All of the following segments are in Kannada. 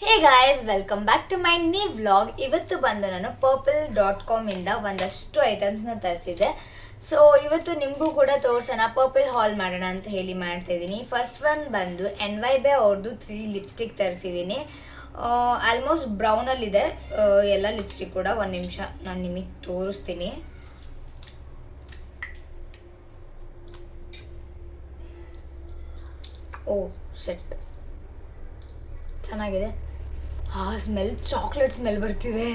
Hey guys, welcome back to my new vlog. ಇವತ್ತು ಬಂದು ನಾನು purple.com ಇಂದ ಒಂದಷ್ಟು ಐಟಮ್ಸ್ನ ತರಿಸಿದೆ. ಸೊ ಇವತ್ತು ನಿಮಗೂ ಕೂಡ ತೋರಿಸೋಣ, ಪರ್ಪಲ್ ಹಾಲ್ ಮಾಡೋಣ ಅಂತ ಹೇಳಿ ಮಾಡ್ತಾ ಇದ್ದೀನಿ. ಫಸ್ಟ್ ಒನ್ ಬಂದು NYBay ಅವ್ರದ್ದು 3 ಲಿಪ್ಸ್ಟಿಕ್ ತರಿಸಿದ್ದೀನಿ. ಆಲ್ಮೋಸ್ಟ್ ಬ್ರೌನಲ್ಲಿದೆ ಎಲ್ಲ ಲಿಪ್ಸ್ಟಿಕ್ ಕೂಡ. ಒಂದು ನಿಮಿಷ ನಾನು ನಿಮಗೆ ತೋರಿಸ್ತೀನಿ. ಓ ಶೆಟ್, ಚೆನ್ನಾಗಿದೆ. ಸ್ಮೆಲ್ ಚಾಕ್ಲೇಟ್ ಸ್ಮೆಲ್ ಬರ್ತಿದೆ.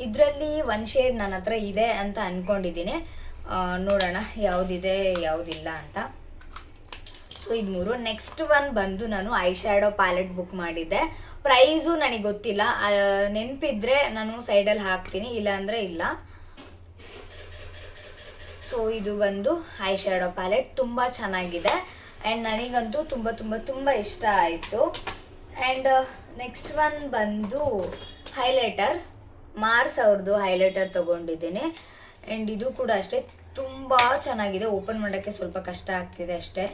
ಇದರಲ್ಲಿ ಒಂದು ಶೇಡ್ ನನ್ನ ಹತ್ರ ಇದೆ ಅಂತ ಅಂದ್ಕೊಂಡಿದ್ದೀನಿ. ನೋಡೋಣ ಯಾವುದಿದೆ ಯಾವುದಿಲ್ಲ ಅಂತ. ಸೊ ಇದು 3. ನೆಕ್ಸ್ಟ್ ಒನ್ ಬಂದು ನಾನು ಐ ಶ್ಯಾಡೋ ಪ್ಯಾಲೆಟ್ ಬುಕ್ ಮಾಡಿದ್ದೆ. ಪ್ರೈಸು ನನಗೆ ಗೊತ್ತಿಲ್ಲ, ನೆನಪಿದ್ರೆ ನಾನು ಸೈಡಲ್ಲಿ ಹಾಕ್ತೀನಿ, ಇಲ್ಲಾಂದರೆ ಇಲ್ಲ. ಸೊ ಇದು ಬಂದು ಐ ಶ್ಯಾಡೋ ಪ್ಯಾಲೆಟ್, ತುಂಬ ಚೆನ್ನಾಗಿದೆ ಆ್ಯಂಡ್ ನನಗಂತೂ ತುಂಬ ತುಂಬ ತುಂಬ ಇಷ್ಟ ಆಯಿತು. ಆ್ಯಂಡ್ ನೆಕ್ಸ್ಟ್ ಒನ್ ಬಂದು ಹೈಲೈಟರ್, ಮಾರ್ಸ್ ಅವ್ರದ್ದು ಹೈಲೈಟರ್ ತೊಗೊಂಡಿದ್ದೀನಿ. ಆ್ಯಂಡ್ ಇದು ಕೂಡ ಅಷ್ಟೇ ತುಂಬ ಚೆನ್ನಾಗಿದೆ. ಓಪನ್ ಮಾಡೋಕ್ಕೆ ಸ್ವಲ್ಪ ಕಷ್ಟ ಆಗ್ತಿದೆ ಅಷ್ಟೇ,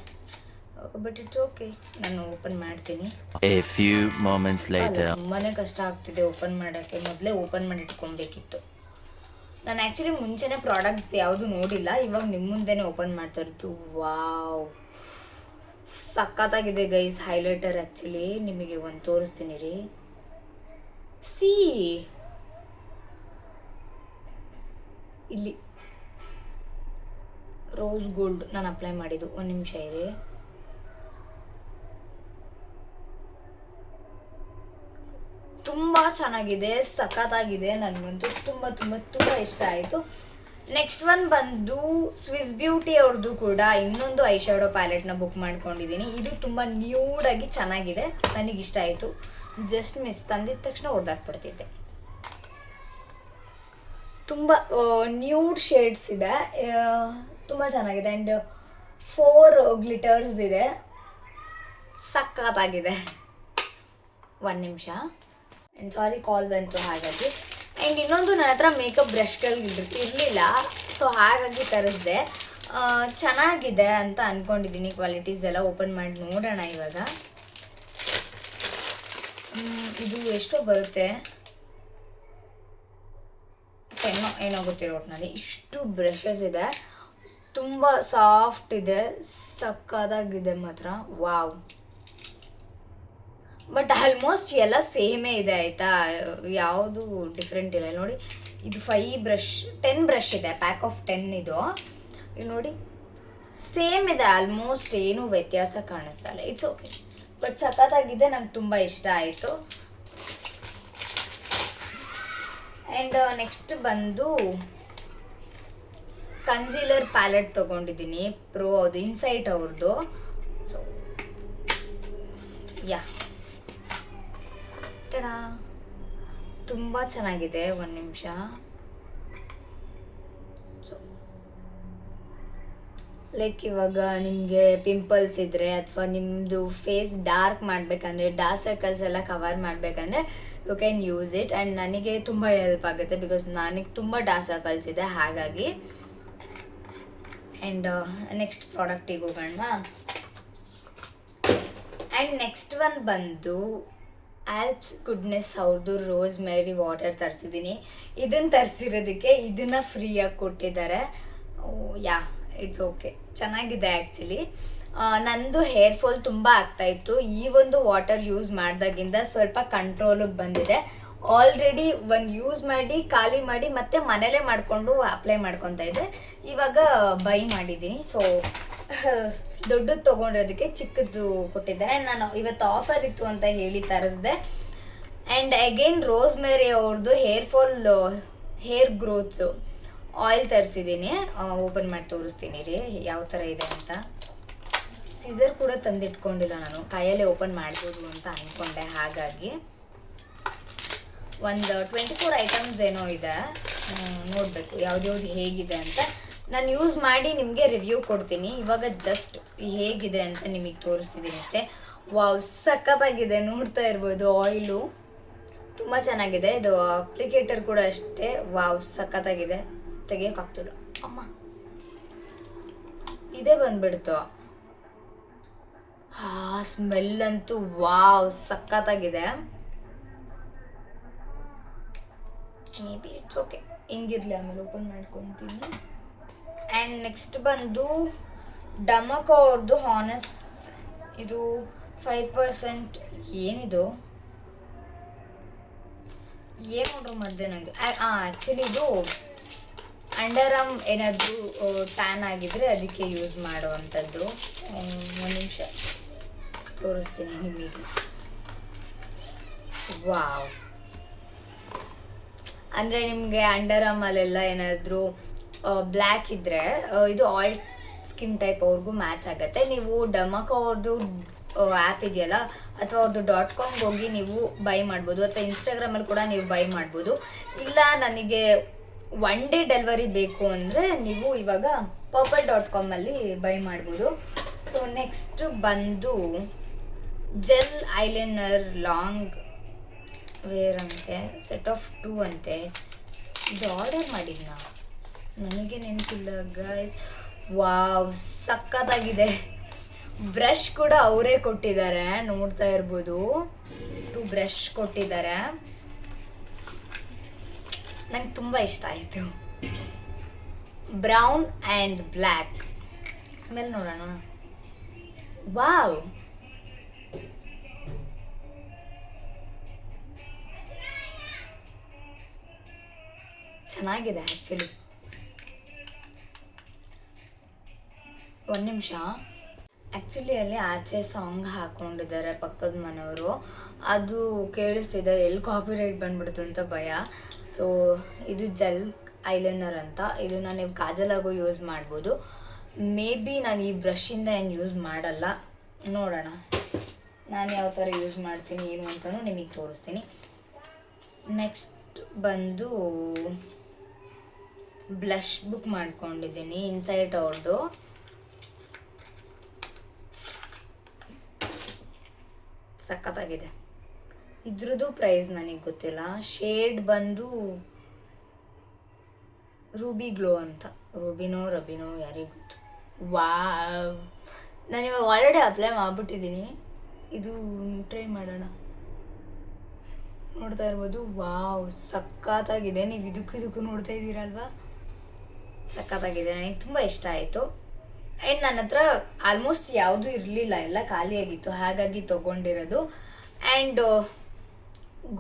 ಬಟ್ ಇಟ್ಸ್ ಓಕೆ, ನಾನು ಓಪನ್ ಮಾಡ್ತೀನಿ. ತುಂಬಾ ಕಷ್ಟ ಆಗ್ತಿದೆ ಓಪನ್ ಮಾಡೋಕ್ಕೆ, ಮೊದಲೇ ಓಪನ್ ಮಾಡಿ ಇಟ್ಕೊಬೇಕಿತ್ತು. ನಾನು ಆ್ಯಕ್ಚುಲಿ ಮುಂಚೆನೇ ಪ್ರಾಡಕ್ಟ್ಸ್ ಯಾವುದು ನೋಡಿಲ್ಲ, ಇವಾಗ ನಿಮ್ಮ ಮುಂದೆನೇ ಓಪನ್ ಮಾಡ್ತಾ ಇರೋದು. ವಾವ್, ಸಖತ್ತಾಗಿದೆ ಗೈಸ್ ಹೈಲೈಟರ್. ಆ್ಯಕ್ಚುಲಿ ನಿಮಗೆ ಒಂದು ತೋರಿಸ್ತೀನಿ ರೀ. ಸಿ ಇಲ್ಲಿ ರೋಸ್ ಗೋಲ್ಡ್ ನಾನು ಅಪ್ಲೈ ಮಾಡಿದ್ದು. ಒಂದು ನಿಮಿಷ ಇರಿ. ತುಂಬ ಚೆನ್ನಾಗಿದೆ, ಸಖತ್ತಾಗಿದೆ. ನನಗಂತೂ ತುಂಬ ತುಂಬ ತುಂಬ ಇಷ್ಟ ಆಯಿತು. ನೆಕ್ಸ್ಟ್ ಒನ್ ಬಂದು ಸ್ವಿಸ್ ಬ್ಯೂಟಿ ಅವ್ರದ್ದು ಕೂಡ ಇನ್ನೊಂದು ಐ ಶ್ಯಾಡೋ ಪ್ಯಾಲೆಟ್ನ ಬುಕ್ ಮಾಡ್ಕೊಂಡಿದ್ದೀನಿ. ಇದು ತುಂಬ ನ್ಯೂಡಾಗಿ ಚೆನ್ನಾಗಿದೆ, ನನಗಿಷ್ಟ ಆಯಿತು. ಜಸ್ಟ್ ಮಿಸ್, ತಂದಿದ ತಕ್ಷಣ ಹೊಡೆದಾಕ್ಬಿಡ್ತಿದ್ದೆ. ತುಂಬ ನ್ಯೂಡ್ ಶೇಡ್ಸ್ ಇದೆ, ತುಂಬ ಚೆನ್ನಾಗಿದೆ. ಆ್ಯಂಡ್ 4 ಗ್ಲಿಟರ್ಸ್ ಇದೆ, ಸಖತ್ತಾಗಿದೆ. ಒಂದು ನಿಮಿಷ, ಆ್ಯಂಡ್ ಸಾರಿ ಕಾಲ್ ಬಂತು ಹಾಗಾಗಿ. ಆ್ಯಂಡ್ ಇನ್ನೊಂದು ನನ್ನ ಹತ್ರ ಮೇಕಪ್ ಬ್ರಷ್ಗಳು ಇರಲಿಲ್ಲ, ಸೊ ಹಾಗಾಗಿ ತರಿಸಿದೆ. ಚೆನ್ನಾಗಿದೆ ಅಂತ ಅಂದ್ಕೊಂಡಿದ್ದೀನಿ. ಕ್ವಾಲಿಟೀಸ್ ಎಲ್ಲ ಓಪನ್ ಮಾಡಿ ನೋಡೋಣ ಇವಾಗ. ಇದು ಎಷ್ಟೋ ಬರುತ್ತೆ, 10 ಏನೋ ಗೊತ್ತಿರೋ ಒಟ್ಟಿನಲ್ಲಿ. ಇಷ್ಟು ಬ್ರಷಸ್ ಇದೆ, ತುಂಬ ಸಾಫ್ಟ್ ಇದೆ, ಸಕ್ಕತ್ತಾಗಿದೆ ಮಾತ್ರ. ವಾವ್. ಬಟ್ ಆಲ್ಮೋಸ್ಟ್ ಎಲ್ಲ ಸೇಮೇ ಇದೆ ಆಯಿತಾ, ಯಾವುದು ಡಿಫ್ರೆಂಟ್ ಇಲ್ಲ. ನೋಡಿ, ಇದು 10 ಬ್ರಷ್ ಇದೆ, ಪ್ಯಾಕ್ ಆಫ್ 10 ಇದು. ಇಲ್ಲಿ ನೋಡಿ, ಸೇಮ್ ಇದೆ ಆಲ್ಮೋಸ್ಟ್, ಏನೂ ವ್ಯತ್ಯಾಸ ಕಾಣಿಸ್ತಾ ಇಲ್ಲ. ಇಟ್ಸ್ ಓಕೆ, ಬಟ್ ಸಖತ್ತಾಗಿದೆ, ನಂಗೆ ತುಂಬ ಇಷ್ಟ ಆಯಿತು. ಆ್ಯಂಡ್ ನೆಕ್ಸ್ಟ್ ಬಂದು ಕನ್ಸೀಲರ್ ಪ್ಯಾಲೆಟ್ ತೊಗೊಂಡಿದ್ದೀನಿ, ಪ್ರೋ ಅದು ಇನ್ಸೈಟ್ ಅವ್ರದ್ದು. ಸೊ ಯಾ, ತುಂಬ ಚೆನ್ನಾಗಿದೆ. ಒಂದು ನಿಮಿಷ. ಲೈಕ್ ಇವಾಗ ನಿಮಗೆ ಪಿಂಪಲ್ಸ್ ಇದ್ದರೆ ಅಥವಾ ನಿಮ್ಮದು ಫೇಸ್ ಡಾರ್ಕ್ ಮಾಡಬೇಕಂದ್ರೆ, ಡಾರ್ಕ್ ಸರ್ಕಲ್ಸ್ ಎಲ್ಲ ಕವರ್ ಮಾಡಬೇಕಂದ್ರೆ you can use it. And ನನಗೆ ತುಂಬ ಹೆಲ್ಪ್ ಆಗುತ್ತೆ, ಬಿಕಾಸ್ ನನಗೆ ತುಂಬ ಡಾರ್ಕ್ ಸರ್ಕಲ್ಸ್ ಇದೆ ಹಾಗಾಗಿ. ಆ್ಯಂಡ್ ನೆಕ್ಸ್ಟ್ ಪ್ರಾಡಕ್ಟಿಗೆ ಹೋಗೋಣ. ಆ್ಯಂಡ್ ನೆಕ್ಸ್ಟ್ ಒನ್ ಬಂದು ಆಲ್ಪ್ಸ್ ಗುಡ್ನೆಸ್ ಅವ್ರದ್ದು ರೋಸ್ ಮೇರಿ ವಾಟರ್ ತರಿಸಿದ್ದೀನಿ. ಇದನ್ನು ತರಿಸಿರೋದಕ್ಕೆ ಇದನ್ನು ಫ್ರೀಯಾಗಿ ಕೊಟ್ಟಿದ್ದಾರೆ. ಯಾ, ಇಟ್ಸ್ ಓಕೆ, ಚೆನ್ನಾಗಿದೆ. ಆ್ಯಕ್ಚುಲಿ ನಂದು ಹೇರ್ ಫಾಲ್ ತುಂಬ ಆಗ್ತಾಯಿತ್ತು, ಈ ಒಂದು ವಾಟರ್ ಯೂಸ್ ಮಾಡಿದಾಗಿಂದ ಸ್ವಲ್ಪ ಕಂಟ್ರೋಲಿಗೆ ಬಂದಿದೆ. ಆಲ್ರೆಡಿ ಒಂದು ಯೂಸ್ ಮಾಡಿ ಖಾಲಿ ಮಾಡಿ ಮತ್ತೆ ಮನೇಲೇ ಮಾಡಿಕೊಂಡು ಅಪ್ಲೈ ಮಾಡ್ಕೊತಾ ಇದ್ದೆ. ಇವಾಗ ಬೈ ಮಾಡಿದ್ದೀನಿ. ಸೊ ದೊಡ್ಡದು ತೊಗೊಂಡಿರೋದಕ್ಕೆ ಚಿಕ್ಕದು ಕೊಟ್ಟಿದ್ದಾರೆ. ನಾನು ಇವತ್ತು ಆಫರ್ ಇತ್ತು ಅಂತ ಹೇಳಿ ತರಿಸಿದೆ. ಆ್ಯಂಡ್ ಅಗೇನ್ ರೋಸ್ ಮೇರಿ ಅವ್ರದ್ದು ಹೇರ್ ಗ್ರೋತ್ ಆಯಿಲ್ ತರಿಸಿದ್ದೀನಿ. ಓಪನ್ ಮಾಡಿ ತೋರಿಸ್ತೀನಿ ರೀ ಯಾವ ಥರ ಇದೆ ಅಂತ. ಸೀಸರ್ ಕೂಡ ತಂದಿಟ್ಕೊಂಡಿಲ್ಲ, ನಾನು ಕೈಯಲ್ಲೇ ಓಪನ್ ಮಾಡ್ಬೋದು ಅಂತ ಅಂದ್ಕೊಂಡೆ. ಹಾಗಾಗಿ ಒಂದು 24 ಐಟಮ್ಸ್ ಏನೋ ಇದೆ, ನೋಡಬೇಕು ಯಾವ್ದ್ಯಾವ್ದು ಹೇಗಿದೆ ಅಂತ. ನಾನು ಯೂಸ್ ಮಾಡಿ ನಿಮಗೆ ರಿವ್ಯೂ ಕೊಡ್ತೀನಿ. ಇವಾಗ ಜಸ್ಟ್ ಹೇಗಿದೆ ಅಂತ ನಿಮಗೆ ತೋರಿಸ್ತಿದ್ದೀನಿ ಅಷ್ಟೇ. ವಾವ್, ಸಖತ್ತಾಗಿದೆ, ನೋಡ್ತಾ ಇರ್ಬೋದು. ಆಯಿಲು ತುಂಬ ಚೆನ್ನಾಗಿದೆ. ಇದು ಅಪ್ಲಿಕೇಟರ್ ಕೂಡ ಅಷ್ಟೇ. ವಾವ್, ಸಖತ್ತಾಗಿದೆ. ತೆಗಿಯೋಕ್ಕಾಗ್ತಿಲ್ಲ ಅಮ್ಮ, ಇದೇ ಬಂದ್ಬಿಡ್ತು. ಸ್ಮೆಲ್ ಅಂತೂ ವಾವ್ ಸಖತ್ತಾಗಿದೆ. ಮೇ ಬಿ ಇಟ್ಸ್ ಓಕೆ, ಹಿಂಗಿರ್ಲಿ, ಆಮೇಲೆ ಓಪನ್ ಮಾಡ್ಕೊತೀನಿ. ಆ್ಯಂಡ್ ನೆಕ್ಸ್ಟ್ ಬಂದು ಡಮಕೋ ಅವ್ರದ್ದು ಹಾನೆಸ್ಟ್, ಇದು 5%. ಏನಿದು ಏನು ನೋಡ್ರು ಮಧ್ಯೆ ನನಗೆ ಆ್ಯಕ್ಚುಲಿ ಇದು ಅಂಡರ್ ಆರ್ಮ್ ಏನಾದರೂ ಟ್ಯಾನ್ ಆಗಿದ್ರೆ ಅದಕ್ಕೆ ಯೂಸ್ ಮಾಡುವಂಥದ್ದು. ಒಂದು ನಿಮಿಷ ತೋರಿಸ್ತೀನಿ ನಿಮಗೆ. ವಾವ್, ಅಂದರೆ ನಿಮಗೆ ಅಂಡರ್ ಆರ್ಮಲ್ಲೆಲ್ಲ ಏನಾದರೂ ಬ್ಲ್ಯಾಕ್ ಇದ್ದರೆ ಇದು ಆಲ್ ಸ್ಕಿನ್ ಟೈಪ್ ಅವ್ರಿಗೂ ಮ್ಯಾಚ್ ಆಗುತ್ತೆ. ನೀವು ಡಮಕೋ ಅವ್ರದ್ದು ಆ್ಯಪ್ ಇದೆಯಲ್ಲ ಅಥವಾ ಅವ್ರದ್ದು .com ಹೋಗಿ ನೀವು ಬೈ ಮಾಡ್ಬೋದು, ಅಥವಾ ಇನ್ಸ್ಟಾಗ್ರಾಮಲ್ಲಿ ಕೂಡ ನೀವು ಬೈ ಮಾಡ್ಬೋದು. ಇಲ್ಲ ನನಗೆ 1 day ಡೆಲಿವರಿ ಬೇಕು ಅಂದರೆ ನೀವು ಇವಾಗ purple.com ಅಲ್ಲಿ ಬೈ ಮಾಡ್ಬೋದು. ಸೊ ನೆಕ್ಸ್ಟ್ ಬಂದು ಜೆಲ್ ಐಲೈನರ್ ಲಾಂಗ್ ವೇರ್ ಅಂತೆ, ಸೆಟ್ ಆಫ್ 2 ಅಂತೆ. ಇದು ಆರ್ಡರ್ ಮಾಡಿದ್ನಾ ನನಗೆ ನೆನಪಿಲ್ಲ ಗೈಸ್. ವಾವ್ ಸಖತ್ತಾಗಿದೆ. ಬ್ರಷ್ ಕೂಡ ಅವರೇ ಕೊಟ್ಟಿದ್ದಾರೆ, ನೋಡ್ತಾ ಇರ್ಬೋದು. 2 ಬ್ರಷ್ ಕೊಟ್ಟಿದ್ದಾರೆ. ನಂಗೆ ತುಂಬ ಇಷ್ಟ ಆಯಿತು. Brown and black. ಸ್ಮೆಲ್ ನೋಡೋಣ. ವಾವ್, ಚೆನ್ನಾಗಿದೆ ಆ್ಯಕ್ಚುಲಿ. ಒಂದು ನಿಮಿಷ, ಆ್ಯಕ್ಚುಲಿ ಅಲ್ಲಿ ಆಚೆ ಸಾಂಗ್ ಹಾಕ್ಕೊಂಡಿದ್ದಾರೆ ಪಕ್ಕದ ಮನೆಯವರು, ಅದು ಕೇಳಿಸ್ತಿದೆ, ಎಲ್ಲಿ ಕಾಪಿರೈಟ್ ಬಂದ್ಬಿಡ್ತು ಅಂತ ಭಯ. ಸೊ ಇದು ಜೆಲ್ ಐಲೈನರ್ ಅಂತ, ಇದನ್ನು ನೀವು ಕಾಜಲಾಗೂ ಯೂಸ್ ಮಾಡ್ಬೋದು. ಮೇ ಬಿ ನಾನು ಈ ಬ್ರಷಿಂದ ಏನು ಯೂಸ್ ಮಾಡಲ್ಲ, ನೋಡೋಣ ನಾನು ಯಾವ ಥರ ಯೂಸ್ ಮಾಡ್ತೀನಿ ಏನು ಅಂತಲೂ ನಿಮಗೆ ತೋರಿಸ್ತೀನಿ. ನೆಕ್ಸ್ಟ್ ಬಂದು ಬ್ಲಷ್ ಬುಕ್ ಮಾಡ್ಕೊಂಡಿದ್ದೀನಿ ಇನ್ಸೈಟ್ ಅವ್ರದ್ದು. ಸಖತ್ತಾಗಿದೆ. ಇದ್ರದ್ದು ಪ್ರೈಸ್ ನನಗೆ ಗೊತ್ತಿಲ್ಲ. ಶೇಡ್ ಬಂದು ರೂಬಿ ಗ್ಲೋ ಅಂತ, ರಬಿನೋ ಯಾರಿಗೆ ಗೊತ್ತು. ವಾವ್, ನಾನು ಇವಾಗ ಆಲ್ರೆಡಿ ಅಪ್ಲೈ ಮಾಡಿಬಿಟ್ಟಿದ್ದೀನಿ. ಇದು ಟ್ರೈ ಮಾಡೋಣ. ನೋಡ್ತಾ ಇರ್ಬೋದು. ವಾವ್ ಸಖತ್ತಾಗಿದೆ. ನೀವು ಇದಕ್ಕೂ ನೋಡ್ತಾ ಇದ್ದೀರಲ್ವಾ, ಸಖತ್ತಾಗಿದೆ. ನನಗೆ ತುಂಬ ಇಷ್ಟ ಆಯಿತು. ಆ್ಯಂಡ್ ನನ್ನ ಹತ್ರ ಆಲ್ಮೋಸ್ಟ್ ಯಾವುದೂ ಇರಲಿಲ್ಲ, ಎಲ್ಲ ಖಾಲಿಯಾಗಿತ್ತು, ಹಾಗಾಗಿ ತೊಗೊಂಡಿರೋದು. And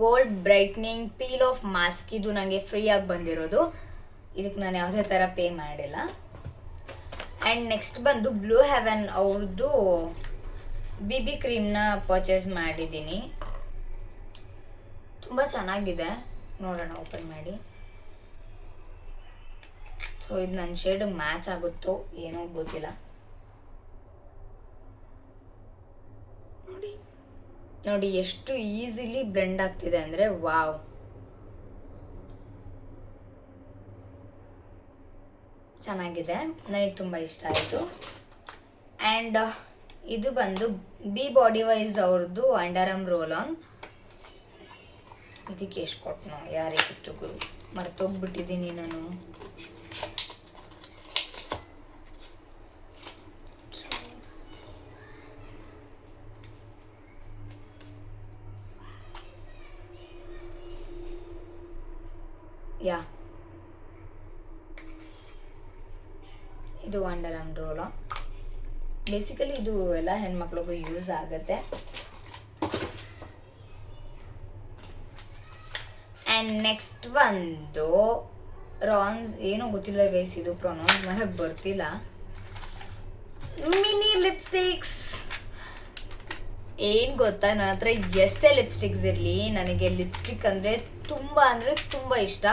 gold brightening peel off mask, ಇದು ನನಗೆ ಫ್ರೀಯಾಗಿ ಬಂದಿರೋದು. ಇದಕ್ಕೆ ನಾನು ಯಾವುದೇ ಥರ ಪೇ ಮಾಡಿಲ್ಲ. ಆ್ಯಂಡ್ ನೆಕ್ಸ್ಟ್ ಬಂದು ಬ್ಲೂ ಹೆವೆನ್ ಅವ್ರದ್ದು BB ಕ್ರೀಮ್ನ ಪರ್ಚೇಸ್ ಮಾಡಿದ್ದೀನಿ. ತುಂಬ ಚೆನ್ನಾಗಿದೆ, ನೋಡೋಣ ಓಪನ್ ಮಾಡಿ. ಸೊ ಇದು ನನ್ನ ಶೇಡಿಗೆ ಮ್ಯಾಚ್ ಆಗುತ್ತೋ ಏನೋ ಗೊತ್ತಿಲ್ಲ. ನೋಡಿ ಎಷ್ಟು ಈಸಿಲಿ ಬ್ಲೆಂಡ್ ಆಗ್ತಿದೆ ಅಂದರೆ ವಾವ್. ಚೆನ್ನಾಗಿದೆ, ನನಗೆ ತುಂಬ ಇಷ್ಟ ಆಯಿತು. ಆ್ಯಂಡ್ ಇದು ಬಂದು ಬಿ ಬಾಡಿ ವೈಸ್ ಅವ್ರದ್ದು ಅಂಡರ್ ಆರ್ಮ್ ರೋಲ್ ಆನ್. ಇದಕ್ಕೆ ಎಷ್ಟು ಕೊಟ್ಟನೋ ಯಾರಿಗೆ ಗೊತ್ತು, ಮರ್ತೋಗ್ಬಿಟ್ಟಿದ್ದೀನಿ ನಾನು. ಯಾ, ಇದು underarm roll on. Basically ಇದು ಎಲ್ಲ ಹೆಣ್ಮಕ್ಳಿಗೂ ಯೂಸ್ ಆಗುತ್ತೆ. ಆ್ಯಂಡ್ ನೆಕ್ಸ್ಟ್ ಒಂದು ರಾನ್ಸ್, ಏನೋ ಗೊತ್ತಿಲ್ಲ ಗೈಸ್, ಇದು ಪ್ರೊನೌನ್ಸ್ ಮಾಡೋಕ್ಕೆ ಬರ್ತಿಲ್ಲ. Mini lipsticks. ಏನು ಗೊತ್ತಾ, ನನ್ನ ಹತ್ರ ಎಷ್ಟೇ ಲಿಪ್ಸ್ಟಿಕ್ಸ್ ಇರಲಿ, ನನಗೆ ಲಿಪ್ಸ್ಟಿಕ್ ಅಂದರೆ ತುಂಬ ಇಷ್ಟ.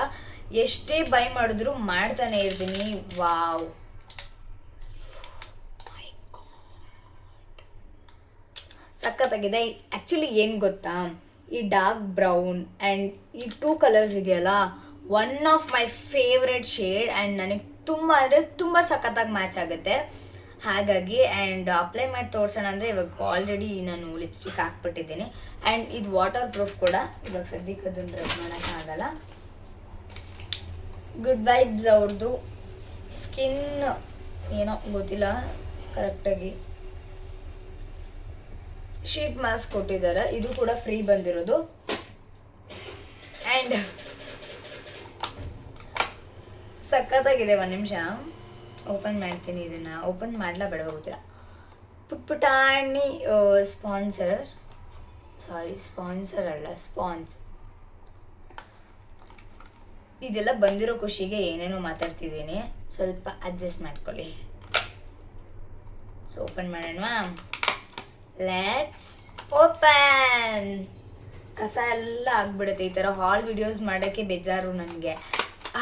ಎಷ್ಟೇ ಬೈ ಮಾಡಿದ್ರು ಮಾಡ್ತಾನೆ ಇರ್ತೀನಿ. ವಾವ್, ಸಖತ್ತಾಗಿದೆ. ಆ್ಯಕ್ಚುಲಿ ಏನು ಗೊತ್ತಾ, ಈ ಡಾರ್ಕ್ ಬ್ರೌನ್ ಆ್ಯಂಡ್ ಈ 2 ಕಲರ್ಸ್ ಇದೆಯಲ್ಲ, one of my favourite shade. And ನನಗೆ ತುಂಬ ಅಂದರೆ ತುಂಬ ಸಖತ್ತಾಗಿ ಮ್ಯಾಚ್ ಆಗುತ್ತೆ. ಹಾಗಾಗಿ ಆ್ಯಂಡ್ ಅಪ್ಲೈ ಮಾಡಿ ತೋರಿಸೋಣ ಅಂದರೆ ಇವಾಗ ಆಲ್ರೆಡಿ ನಾನು ಲಿಪ್ಸ್ಟಿಕ್ ಹಾಕ್ಬಿಟ್ಟಿದ್ದೀನಿ. ಆ್ಯಂಡ್ ಇದು ವಾಟರ್ ಪ್ರೂಫ್ ಕೂಡ. ಇವಾಗ ಸದ್ಯಕ್ಕೆ ಅದನ್ನು ರಬ್ ಮಾಡೋಕ್ಕಾಗಲ್ಲ. ಗುಡ್ ವೈಬ್ಸ್ ಅವ್ರದ್ದು ಸ್ಕಿನ್ ಏನೋ ಗೊತ್ತಿಲ್ಲ ಕರೆಕ್ಟಾಗಿ. ಶೀಟ್ ಮಾಸ್ಕ್ ಕೊಟ್ಟಿದ್ದಾರೆ, ಇದು ಕೂಡ ಫ್ರೀ ಬಂದಿರೋದು. ಆ್ಯಂಡ್ ಸಖತ್ತಾಗಿದೆ. ಒಂದು ನಿಮಿಷ ಓಪನ್ ಮಾಡ್ತೀನಿ. ಇದನ್ನು ಓಪನ್ ಮಾಡಲ ಬೇಡವಾ ಗೊತ್ತಿಲ್ಲ. ಪುಟ್ಪುಟಾಣಿ ಸ್ಪಾನ್ಸರ್ ಅಲ್ಲ, ಸ್ಪಾನ್ಸ್. ಇದೆಲ್ಲ ಬಂದಿರೋ ಖುಷಿಗೆ ಏನೇನೋ ಮಾತಾಡ್ತಿದ್ದೀನಿ, ಸ್ವಲ್ಪ ಅಡ್ಜಸ್ಟ್ ಮಾಡ್ಕೊಳ್ಳಿ. ಸೊ ಓಪನ್ ಮಾಡೋಣವಾ? Let's open. ಕಸ ಎಲ್ಲ ಆಗ್ಬಿಡುತ್ತೆ. ಈ ಥರ ಹಾಲ್ ವಿಡಿಯೋಸ್ ಮಾಡೋಕ್ಕೆ ಬೇಜಾರು ನನಗೆ.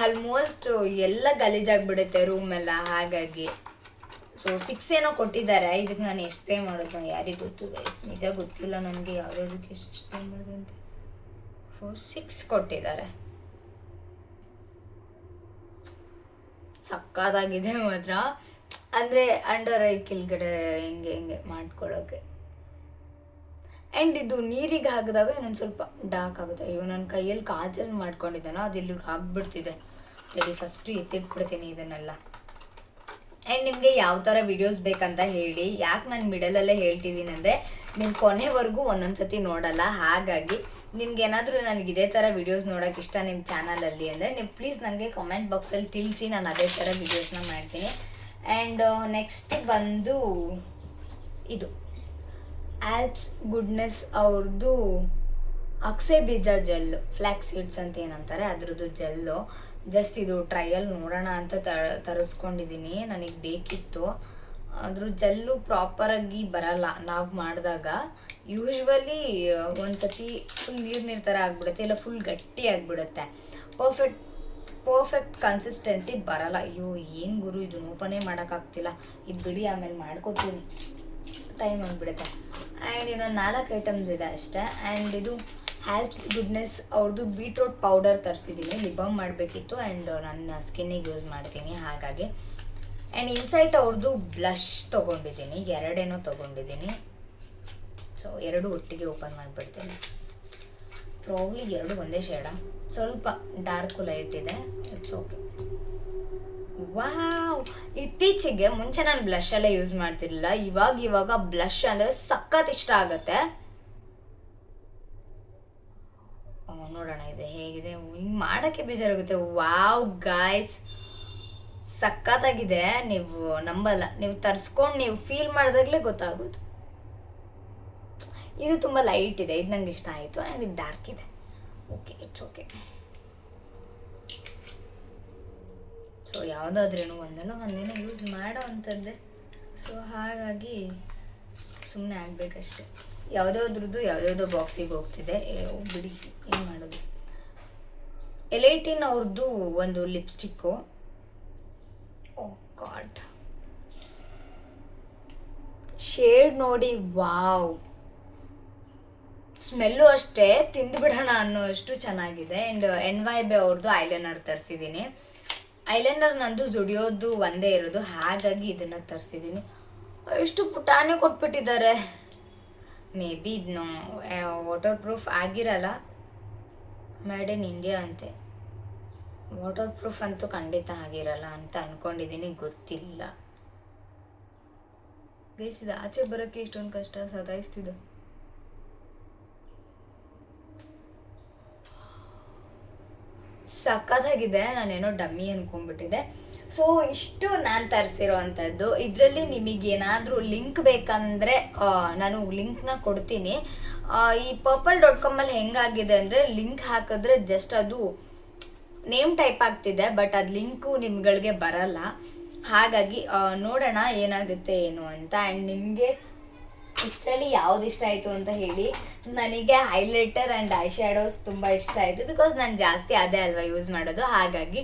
ಆಲ್ಮೋಸ್ಟ್ ಎಲ್ಲ ಗಲೀಜಾಗ್ಬಿಡುತ್ತೆ ರೂಮೆಲ್ಲ. ಹಾಗಾಗಿ ಸೊ 6 ಏನೋ ಕೊಟ್ಟಿದ್ದಾರೆ. ಇದಕ್ಕೆ ನಾನು ಎಷ್ಟು ಪೇ ಮಾಡೋದು ಯಾರಿಗೆ ಗೊತ್ತು ಗೈಸ್, ನಿಜ ಗೊತ್ತಿಲ್ಲ ನನಗೆ ಯಾವುದಕ್ಕೆ ಎಷ್ಟು ಪೇ ಮಾಡೋದು ಅಂತ. 6 ಕೊಟ್ಟಿದ್ದಾರೆ. ಸಕ್ಕತ್ತಾಗಿದೆ ಮಾತ್ರ. ಅಂದರೆ ಅಂಡರ್ ಐ ಕೆಳಗಡೆ ಹಿಂಗೆ ಮಾಡ್ಕೊಳ್ಳೋಕೆ. ಆ್ಯಂಡ್ ಇದು ನೀರಿಗೆ ಹಾಕಿದಾಗ ಇನ್ನೊಂದು ಸ್ವಲ್ಪ ಡಾರ್ಕ್ ಆಗುತ್ತೆ. ಅಯ್ಯೋ, ನನ್ನ ಕೈಯಲ್ಲಿ ಕಾಜಲ್ ಮಾಡ್ಕೊಂಡಿದ್ದಾನೋ ಅದು ಇಲ್ಲಿ ಆಗ್ಬಿಡ್ತಿದೆ. ಸರಿ, ಫಸ್ಟು ಎತ್ತಿಟ್ಬಿಡ್ತೀನಿ ಇದನ್ನೆಲ್ಲ. ಆ್ಯಂಡ್ ನಿಮಗೆ ಯಾವ ಥರ ವಿಡಿಯೋಸ್ ಬೇಕಂತ ಹೇಳಿ. ಯಾಕೆ ನಾನು ಮಿಡಲಲ್ಲೇ ಹೇಳ್ತಿದ್ದೀನಿ ಅಂದರೆ, ನೀವು ಕೊನೆವರೆಗೂ ಒಂದೊಂದು ಸತಿ ನೋಡಲ್ಲ. ಹಾಗಾಗಿ ನಿಮ್ಗೆ ಏನಾದರೂ ನನಗೆ ಇದೇ ಥರ ವಿಡಿಯೋಸ್ ನೋಡೋಕೆ ಇಷ್ಟ ನಿಮ್ಮ ಚಾನಲಲ್ಲಿ ಅಂದರೆ ನೀವು ಪ್ಲೀಸ್ ನನಗೆ ಕಾಮೆಂಟ್ ಬಾಕ್ಸಲ್ಲಿ ತಿಳಿಸಿ, ನಾನು ಅದೇ ಥರ ವಿಡಿಯೋಸ್ನ ಮಾಡ್ತೀನಿ. ಆ್ಯಂಡ್ ನೆಕ್ಸ್ಟ್ ಬಂದು ಇದು ಆಲ್ಪ್ಸ್ ಗುಡ್ನೆಸ್ ಅವ್ರದ್ದು ಅಕ್ಸೆ ಬೀಜ ಜೆಲ್ಲು, ಫ್ಲ್ಯಾಕ್ಸ್ ಸೀಡ್ಸ್ ಅಂತ ಏನಂತಾರೆ ಅದ್ರದ್ದು ಜೆಲ್ಲು. ಜಸ್ಟ್ ಇದು ಟ್ರಯಲ್ ನೋಡೋಣ ಅಂತ ತರಿಸ್ಕೊಂಡಿದ್ದೀನಿ. ನನಗೆ ಬೇಕಿತ್ತು. ಅದ್ರ ಜೆಲ್ಲು ಪ್ರಾಪರಾಗಿ ಬರಲ್ಲ ನಾವು ಮಾಡಿದಾಗ. ಯೂಶ್ವಲಿ ಒಂದು ಸತಿ ಫುಲ್ ನೀರು ಥರ ಆಗಿಬಿಡುತ್ತೆ, ಇಲ್ಲ ಫುಲ್ ಗಟ್ಟಿ ಆಗಿಬಿಡುತ್ತೆ. ಪರ್ಫೆಕ್ಟ್ ಕನ್ಸಿಸ್ಟೆನ್ಸಿ ಬರಲ್ಲ. ಅಯ್ಯೋ ಏನು ಗುರು, ಇದನ್ನು ಓಪನೇ ಮಾಡೋಕ್ಕಾಗ್ತಿಲ್ಲ. ಇದು ಬಿಡಿ, ಆಮೇಲೆ ಮಾಡ್ಕೋತೀನಿ, ಟೈಮ್ ಆಗಿಬಿಡುತ್ತೆ. ಆ್ಯಂಡ್ ಇನ್ನೊಂದು 4 ಐಟಮ್ಸ್ ಇದೆ ಅಷ್ಟೇ. ಆ್ಯಂಡ್ ಇದು ಆಲ್ಪ್ಸ್ ಗುಡ್ನೆಸ್ ಅವ್ರದ್ದು ಬೀಟ್ರೂಟ್ ಪೌಡರ್ ತರಿಸಿದ್ದೀನಿ. ಲಿಬಮ್ ಮಾಡಬೇಕಿತ್ತು ಆ್ಯಂಡ್ ನನ್ನ ಸ್ಕಿನ್ನಿಗೆ ಯೂಸ್ ಮಾಡ್ತೀನಿ ಹಾಗಾಗಿ. ಆ್ಯಂಡ್ ಇನ್ಸೈಟ್ ಅವ್ರದ್ದು ಬ್ಲಷ್ ತೊಗೊಂಡಿದ್ದೀನಿ, 2 ತೊಗೊಂಡಿದ್ದೀನಿ. ಸೊ 2 ಒಟ್ಟಿಗೆ ಓಪನ್ ಮಾಡಿಬಿಡ್ತೀನಿ. ಪ್ರಾಬ್ಲಿ 2 ಒಂದೇ ಶೇಡ, ಸ್ವಲ್ಪ ಡಾರ್ಕು ಲೈಟ್ ಇದೆ. It's okay. ವಾವ್, ಇತ್ತೀಚೆಗೆ ಮುಂಚೆ ನಾನು ಬ್ಲಷ್ ಎಲ್ಲ ಯೂಸ್ ಮಾಡ್ತಿರ್ಲಿಲ್ಲ. ಇವಾಗ ಬ್ಲಷ್ ಅಂದರೆ ಸಖತ್ ಇಷ್ಟ ಆಗುತ್ತೆ. ನೋಡೋಣ ಇದೆ ಹೇಗಿದೆ. ಹಿಂಗೆ ಮಾಡೋಕ್ಕೆ ಬೇಜಾರಾಗುತ್ತೆ. ವಾವ್ ಗಾಯ್ಸ್, ಸಖತ್ತಾಗಿದೆ. ನೀವು ನಂಬಲ್ಲ, ನೀವು ತರಿಸ್ಕೊಂಡು ನೀವು ಫೀಲ್ ಮಾಡಿದಾಗಲೇ ಗೊತ್ತಾಗೋದು. ಇದು ತುಂಬ ಲೈಟ್ ಇದೆ, ಇದು ನಂಗೆ ಇಷ್ಟ ಆಯಿತು. ಆ್ಯಂಡ್ ಇದು ಡಾರ್ಕ್ ಇದೆ. Okay, it's okay. ಸೊ ಯಾವುದಾದ್ರೂ ಒಂದಿನ ಯೂಸ್ ಮಾಡೋ ಅಂಥದ್ದೇ. ಸೊ ಹಾಗಾಗಿ ಸುಮ್ಮನೆ ಆಗಬೇಕಷ್ಟೆ. ಯಾವುದೋ ಬಾಕ್ಸಿಗೆ ಹೋಗ್ತಿದೆ. ಬಿಡಿ, ಏನು ಮಾಡೋದು. ಎಲೈಟಿನ್ ಅವ್ರದ್ದು ಒಂದು ಲಿಪ್ಸ್ಟಿಕ್ಕು. ಓ ಗಾಡ್, ಶೇಡ್ ನೋಡಿ, ವಾವ್. ಸ್ಮೆಲ್ಲು ಅಷ್ಟೇ ತಿಂದುಬಿಡೋಣ ಅನ್ನೋಷ್ಟು ಚೆನ್ನಾಗಿದೆ. ಆ್ಯಂಡ್ NYB ಅವ್ರದ್ದು ಐಲೈನರ್ ತರಿಸಿದ್ದೀನಿ. ಐಲೈನರ್ ನಂದು ಜುಡಿಯೋದು ಒಂದೇ ಇರೋದು, ಹಾಗಾಗಿ ಇದನ್ನು ತರಿಸಿದ್ದೀನಿ. ಎಷ್ಟು ಪುಟಾಣಿ ಕೊಟ್ಬಿಟ್ಟಿದ್ದಾರೆ. ಮೇ ಬಿ ಇದನ್ನು ವಾಟರ್ ಪ್ರೂಫ್ ಆಗಿರಲ್ಲ, ಮೇಡ್ ಇನ್ ಇಂಡಿಯಾ ಅಂತೆ. ವಾಟರ್ ಪ್ರೂಫ್ ಅಂತೂ ಖಂಡಿತ ಆಗಿರಲ್ಲ ಅಂತ ಅಂದ್ಕೊಂಡಿದ್ದೀನಿ, ಗೊತ್ತಿಲ್ಲ. ಗೈಸ್, ಆಚೆ ಬರೋಕ್ಕೆ ಇಷ್ಟೊಂದು ಕಷ್ಟ ಸತಾಯಿಸ್ತಿದೆ. ಸಖತ್ತಾಗಿದೆ. ನಾನೇನೋ ಡಮ್ಮಿ ಅಂದ್ಕೊಂಡ್ಬಿಟ್ಟಿದ್ದೆ. ಸೊ ಇಷ್ಟು ನಾನು ತರಿಸಿರೋ ಅಂಥದ್ದು. ಇದರಲ್ಲಿ ನಿಮಗೇನಾದರೂ ಲಿಂಕ್ ಬೇಕಂದರೆ ನಾನು ಲಿಂಕ್ನ ಕೊಡ್ತೀನಿ. ಈ purple.com ಹೆಂಗಾಗಿದೆ ಅಂದರೆ, ಲಿಂಕ್ ಹಾಕಿದ್ರೆ ಜಸ್ಟ್ ಅದು ನೇಮ್ ಟೈಪ್ ಆಗ್ತಿದೆ, ಬಟ್ ಅದು ಲಿಂಕು ನಿಮ್ಗಳಿಗೆ ಬರಲ್ಲ. ಹಾಗಾಗಿ ನೋಡೋಣ ಏನಾಗುತ್ತೆ ಏನು ಅಂತ. ಆ್ಯಂಡ್ ನಿಮಗೆ ಇಷ್ಟರಲ್ಲಿ ಯಾವ್ದು ಇಷ್ಟ ಆಯಿತು ಅಂತ ಹೇಳಿ. ನನಗೆ ಹೈಲೈಟರ್ ಆ್ಯಂಡ್ ಐ ಶ್ಯಾಡೋಸ್ ತುಂಬ ಇಷ್ಟ ಆಯಿತು, ಬಿಕಾಸ್ ನಾನು ಜಾಸ್ತಿ ಅದೇ ಅಲ್ವಾ ಯೂಸ್ ಮಾಡೋದು. ಹಾಗಾಗಿ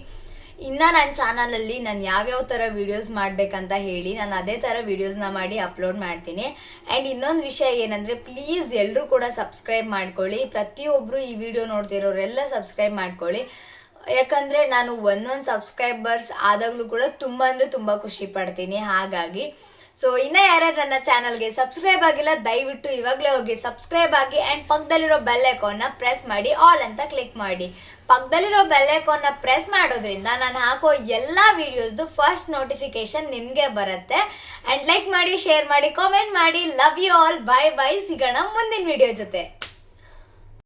ಇನ್ನು ನನ್ನ ಚಾನಲಲ್ಲಿ ನಾನು ಯಾವ್ಯಾವ ಥರ ವೀಡಿಯೋಸ್ ಮಾಡಬೇಕಂತ ಹೇಳಿ ನಾನು ಅದೇ ಥರ ವೀಡಿಯೋಸ್ನ ಮಾಡಿ ಅಪ್ಲೋಡ್ ಮಾಡ್ತೀನಿ. ಆ್ಯಂಡ್ ಇನ್ನೊಂದು ವಿಷಯ ಏನಂದರೆ, ಪ್ಲೀಸ್ ಎಲ್ಲರೂ ಕೂಡ ಸಬ್ಸ್ಕ್ರೈಬ್ ಮಾಡ್ಕೊಳ್ಳಿ. ಪ್ರತಿಯೊಬ್ಬರು ಈ ವಿಡಿಯೋ ನೋಡ್ತಿರೋರೆಲ್ಲ ಸಬ್ಸ್ಕ್ರೈಬ್ ಮಾಡ್ಕೊಳ್ಳಿ. ಯಾಕಂದರೆ ನಾನು ಒಂದೊಂದು ಸಬ್ಸ್ಕ್ರೈಬರ್ಸ್ ಆದಾಗಲೂ ಕೂಡ ತುಂಬ ಅಂದರೆ ತುಂಬ ಖುಷಿ ಪಡ್ತೀನಿ. ಹಾಗಾಗಿ ಸೊ ಇನ್ನೂ ಯಾರು ನನ್ನ ಚಾನಲ್ಗೆ ಸಬ್ಸ್ಕ್ರೈಬ್ ಆಗಿಲ್ಲ ದಯವಿಟ್ಟು ಇವಾಗಲೇ ಹೋಗಿ ಸಬ್ಸ್ಕ್ರೈಬ್ ಆಗಿ ಆ್ಯಂಡ್ ಪಕ್ಕದಲ್ಲಿರೋ ಬೆಲ್ ಐಕಾನ್ನ ಪ್ರೆಸ್ ಮಾಡಿ ಆಲ್ ಅಂತ ಕ್ಲಿಕ್ ಮಾಡಿ. ಪಕ್ಕದಲ್ಲಿರೋ ಬೆಲ್ ಐಕಾನ್ನ ಪ್ರೆಸ್ ಮಾಡೋದ್ರಿಂದ ನಾನು ಹಾಕೋ ಎಲ್ಲ ವೀಡಿಯೋಸ್ದು ಫಸ್ಟ್ ನೋಟಿಫಿಕೇಶನ್ ನಿಮಗೆ ಬರುತ್ತೆ. ಆ್ಯಂಡ್ ಲೈಕ್ ಮಾಡಿ, ಶೇರ್ ಮಾಡಿ, ಕಾಮೆಂಟ್ ಮಾಡಿ. Love you all. Bye bye. ಸಿಗೋಣ ಮುಂದಿನ ವಿಡಿಯೋ ಜೊತೆ.